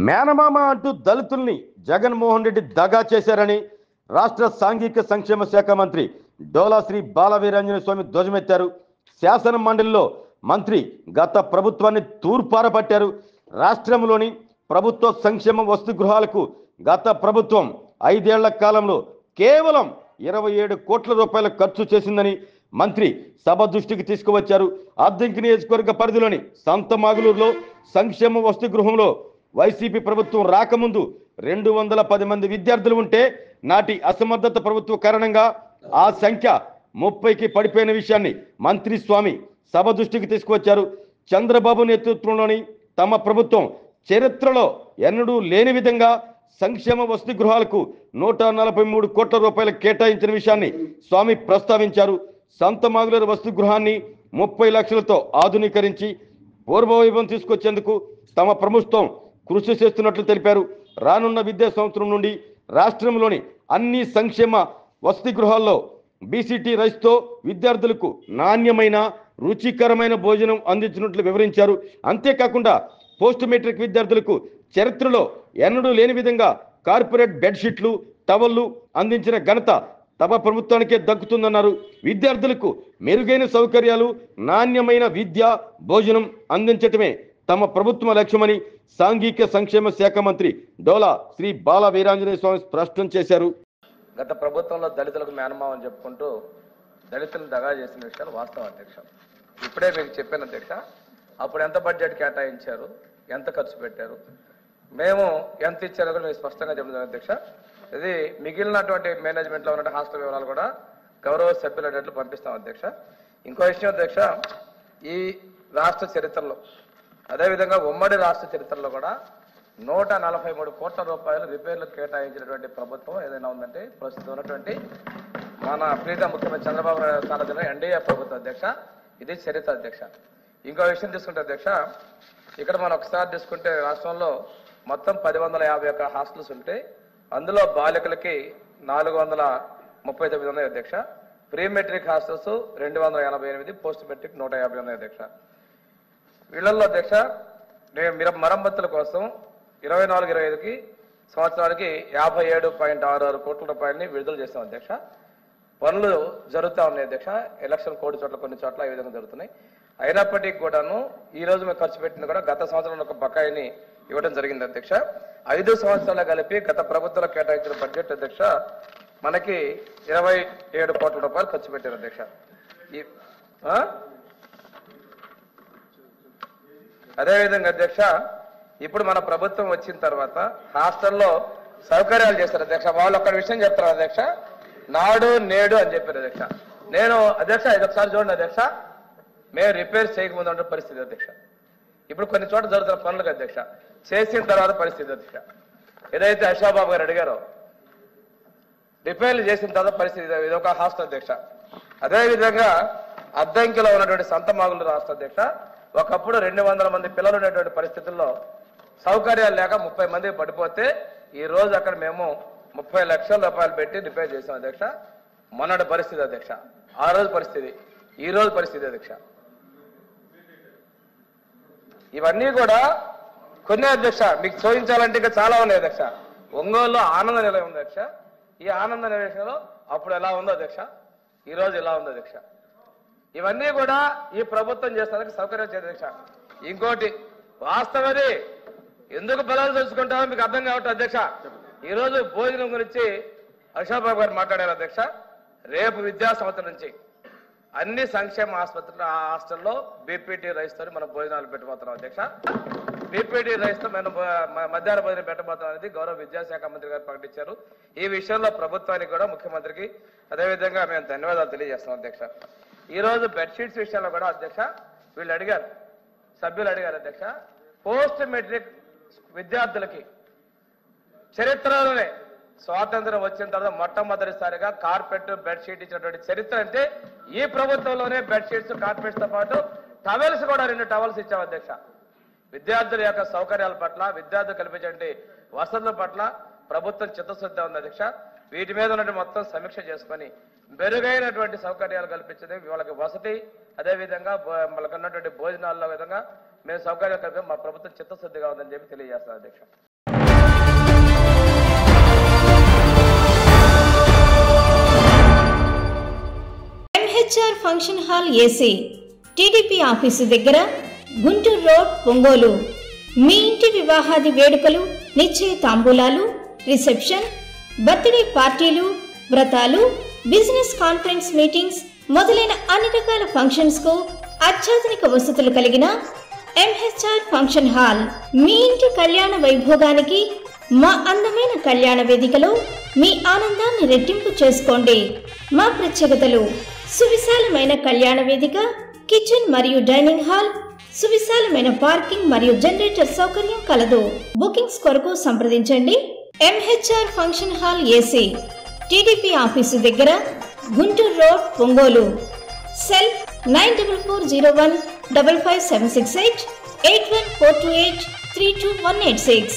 మేనమామ అంటూ దళితుల్ని జగన్మోహన్ రెడ్డి దగా చేశారని రాష్ట్ర సాంఘిక సంక్షేమ శాఖ మంత్రి డోలా శ్రీ బాలవీరాంజనేయ స్వామి ధ్వజమెత్తారు. శాసన మండలిలో మంత్రి గత ప్రభుత్వాన్ని తూర్పారపట్టారు. రాష్ట్రంలోని ప్రభుత్వ సంక్షేమ వసతి గృహాలకు గత ప్రభుత్వం 5 ఏళ్ల కాలంలో కేవలం 27 కోట్ల రూపాయలు ఖర్చు చేసిందని మంత్రి సభ దృష్టికి తీసుకువచ్చారు. అద్దంకి నియోజకవర్గ పరిధిలోని సంతమాగులూరులో సంక్షేమ వసతి గృహంలో వైసీపీ ప్రభుత్వం రాకముందు 210 మంది విద్యార్థులు ఉంటే నాటి అసమర్థత ప్రభుత్వ కారణంగా ఆ సంఖ్య 30కి పడిపోయిన విషయాన్ని మంత్రి స్వామి సభ దృష్టికి తీసుకువచ్చారు. చంద్రబాబు నేతృత్వంలోని తమ ప్రభుత్వం చరిత్రలో ఎన్నడూ లేని విధంగా సంక్షేమ వసతి గృహాలకు 143 కోట్ల రూపాయలు కేటాయించిన విషయాన్ని స్వామి ప్రస్తావించారు. సంతమాగులూరు వసతి గృహాన్ని 30 లక్షలతో ఆధునీకరించి పూర్వవైభవం తీసుకొచ్చేందుకు తమ ప్రభుత్వం కృషి చేస్తున్నట్లు తెలిపారు. రానున్న విద్యా సంవత్సరం నుండి రాష్ట్రంలోని అన్ని సంక్షేమ వసతి గృహాల్లో బీసీటీ రైస్తో విద్యార్థులకు నాణ్యమైన రుచికరమైన భోజనం అందించినట్లు వివరించారు. అంతేకాకుండా పోస్ట్ మెట్రిక్ విద్యార్థులకు చరిత్రలో ఎన్నడూ లేని విధంగా కార్పొరేట్ బెడ్షీట్లు టవళ్లు అందించిన ఘనత తమ ప్రభుత్వానికే దక్కుతుందన్నారు. విద్యార్థులకు మెరుగైన సౌకర్యాలు నాణ్యమైన విద్య భోజనం అందించటమే తమ ప్రభుత్వ లక్ష్యమని సాంఘిక సంక్షేమ శాఖ మంత్రి డోలా శ్రీ బాల వీరాంజనేయ స్వామి స్పష్టం చేశారు. గత ప్రభుత్వంలో దళితులకు మేనమావ అని చెప్పుకుంటూ దళితులను దగా చేసిన విషయాలు వాస్తవం అధ్యక్ష. ఇప్పుడే మీకు చెప్పాను అధ్యక్ష, అప్పుడు ఎంత బడ్జెట్ కేటాయించారు, ఎంత ఖర్చు పెట్టారు, మేము ఎంత ఇచ్చారో కూడా మీకు స్పష్టంగా చెప్తున్నాను అధ్యక్ష. ఇది మిగిలినటువంటి మేనేజ్మెంట్లో ఉన్న హాస్టల్ వివరాలు కూడా గౌరవ సభ్యులు అడ్డట్లు పంపిస్తాం అధ్యక్ష. ఇంకో విషయం అధ్యక్ష, ఈ రాష్ట్ర చరిత్రలో అదేవిధంగా ఉమ్మడి రాష్ట్ర చరిత్రలో కూడా 143 కోట్ల రూపాయలు రిపేర్లకు కేటాయించినటువంటి ప్రభుత్వం ఏదైనా ఉందంటే ప్రస్తుతం ఉన్నటువంటి మన ప్రీత ముఖ్యమంత్రి చంద్రబాబు నాయుడు సారథ్యంలో ఎన్డీఏ ప్రభుత్వం అధ్యక్ష. ఇది చరిత్ర అధ్యక్ష. ఇంకో విషయం తీసుకుంటే అధ్యక్ష, ఇక్కడ మనం ఒకసారి తీసుకుంటే రాష్ట్రంలో మొత్తం 1051 హాస్టల్స్ ఉంటే అందులో బాలికలకి 439 ఉన్నాయి అధ్యక్ష. Pre matric hostels 288, post matric 150 ఉన్నాయి అధ్యక్ష. వీళ్ళల్లో అధ్యక్ష మీరు మరమ్మతుల కోసం 24-25కి సంవత్సరానికి 57.66 కోట్ల రూపాయలని విడుదల చేస్తాం అధ్యక్ష. పనులు జరుగుతూ ఉన్నాయి అధ్యక్ష. ఎలక్షన్ కోడి చోట్ల కొన్ని చోట్ల ఈ విధంగా జరుగుతున్నాయి. అయినప్పటికీ కూడాను ఈ రోజు మేము ఖర్చు పెట్టింది కూడా గత సంవత్సరంలో ఒక బకాయిని ఇవ్వడం జరిగింది అధ్యక్ష. 5 సంవత్సరాలు కలిపి గత ప్రభుత్వంలో కేటాయించిన బడ్జెట్ అధ్యక్ష మనకి 27 కోట్ల రూపాయలు ఖర్చు పెట్టారు అధ్యక్ష. అదేవిధంగా అధ్యక్ష, ఇప్పుడు మన ప్రభుత్వం వచ్చిన తర్వాత హాస్టల్లో సౌకర్యాలు చేస్తారు అధ్యక్ష. వాళ్ళు ఒక్క విషయం చెప్తారు అధ్యక్ష, నాడు నేడు అని చెప్పారు అధ్యక్ష. నేను అధ్యక్ష ఇదొకసారి చూడండి అధ్యక్ష, మేము రిపేర్ చేయకముందు ఉండే పరిస్థితి అధ్యక్ష. ఇప్పుడు కొన్ని చోట్ల జరుగుతున్న పనులకు అధ్యక్ష చేసిన తర్వాత పరిస్థితి అధ్యక్ష. ఏదైతే అశోబాబు గారు అడిగారో రిపేర్లు చేసిన తర్వాత పరిస్థితి ఇదొక హాస్టల్ అధ్యక్ష. అదేవిధంగా అద్దంకిలో ఉన్నటువంటి సంతమాగులూరు హాస్టల్ అధ్యక్ష, ఒకప్పుడు 200 మంది పిల్లలు ఉండేటువంటి పరిస్థితుల్లో సౌకర్యాలు లేక 30 మంది పడిపోతే ఈ రోజు అక్కడ మేము 30 లక్షల రూపాయలు పెట్టి రిపేర్ చేసాం అధ్యక్ష. మొన్నటి పరిస్థితి అధ్యక్ష, ఆ రోజు పరిస్థితి, ఈ రోజు పరిస్థితి అధ్యక్ష. ఇవన్నీ కూడా కొన్ని అధ్యక్ష మీకు చూపించాలంటే ఇంకా చాలా ఉన్నాయి అధ్యక్ష. ఒంగోలులో ఆనంద నిలయం ఉంది అధ్యక్ష. ఈ ఆనంద నిలయంలో అప్పుడు ఎలా ఉందో అధ్యక్ష, ఈ రోజు ఎలా ఉందో అధ్యక్ష. ఇవన్నీ కూడా ఈ ప్రభుత్వం చేస్తానికి సౌకర్యం చేయదు అధ్యక్ష. ఇంకోటి వాస్తవది ఎందుకు బలాలు తెలుసుకుంటామో మీకు అర్థం కావట్లేదు అధ్యక్ష. ఈరోజు భోజనం గురించి అశోబాబు గారు మాట్లాడారు అధ్యక్ష. రేపు విద్యా సంవత్సరం నుంచి అన్ని సంక్షేమ హాస్టల్లో బీపీటీ రైస్తో మనం భోజనాలు పెట్టబోతున్నాం అధ్యక్ష. బీపీటీ రైస్తో మనం మధ్యాహ్న భోజనం పెట్టబోతున్నాం అనేది గౌరవ విద్యాశాఖ మంత్రి గారు ప్రకటించారు. ఈ విషయంలో ప్రభుత్వానికి కూడా ముఖ్యమంత్రికి అదేవిధంగా మేము ధన్యవాదాలు తెలియజేస్తాం అధ్యక్ష. ఈ రోజు బెడ్షీట్స్ విషయంలో కూడా అధ్యక్ష వీళ్ళు అడిగారు, సభ్యులు అడిగారు అధ్యక్ష, పోస్ట్ మెట్రిక్ విద్యార్థులకి చరిత్రలోనే స్వాతంత్రం వచ్చిన తర్వాత మొట్టమొదటిసారిగా కార్పెట్ బెడ్షీట్ ఇచ్చినటువంటి చరిత్ర అంటే ఈ ప్రభుత్వంలోనే బెడ్షీట్స్ కార్పెట్స్ తో పాటు టవల్స్ కూడా 2 టవల్స్ ఇచ్చాం అధ్యక్ష. విద్యార్థుల యొక్క సౌకర్యాల పట్ల విద్యార్థులు కల్పించే వసతుల పట్ల ప్రభుత్వం చిత్తశుద్ధి ఉంది అధ్యక్ష. వీటి మీద ఉన్నటువంటి మొత్తం సమీక్ష చేసుకొని మెరుగైనటువంటి సౌకర్యాలు కల్పించడం వాళ్ళకి వసతి అదేవిధంగా వాళ్ళకి ఉన్నటువంటి భోజనాల్లో విధంగా మేము సౌకర్యం కలిపి మా ప్రభుత్వం చిత్తశుద్ధిగా ఉందని చెప్పి తెలియజేస్తాను అధ్యక్ష. MHR function hall AC, TDP office దగ్గర, గుంటూరు రోడ్, ఒంగోలు. మీ ఇంటి వివాహాది వేడుకలు, నిశ్చయ తాంబూలాలు, రిసెప్షన్, బర్త్డే పార్టీలు, వ్రతాలు, బిజినెస్ కాన్ఫరెన్స్ మీటింగ్స్ మొదలైన అన్ని రకాల ఫంక్షన్స్ కు అత్యాధునిక వసతులు కలిగిన ఎంహెచ్ఆర్ ఫంక్షన్ హాల్ మీ ఇంటి కళ్యాణ వైభోగానికి మా అందమైన కళ్యాణ వేదికలో మీ ఆనందాన్ని రెట్టింపు చేసుకోండి. మా ప్రత్యేకతలు: సువిశాలమైన కళ్యాణ వేదిక, కిచెన్ మరియు డైనింగ్ హాల్, సువిశాలమైన పార్కింగ్ మరియు జనరేటర్ సౌకర్యం కలదు. బుకింగ్స్ కొరకు సంప్రదించండి. MHR function hall AC, TDP office దగ్గర, గుంటూరు రోడ్, ఒంగోలు. సెల్ 9440155768 8142832186.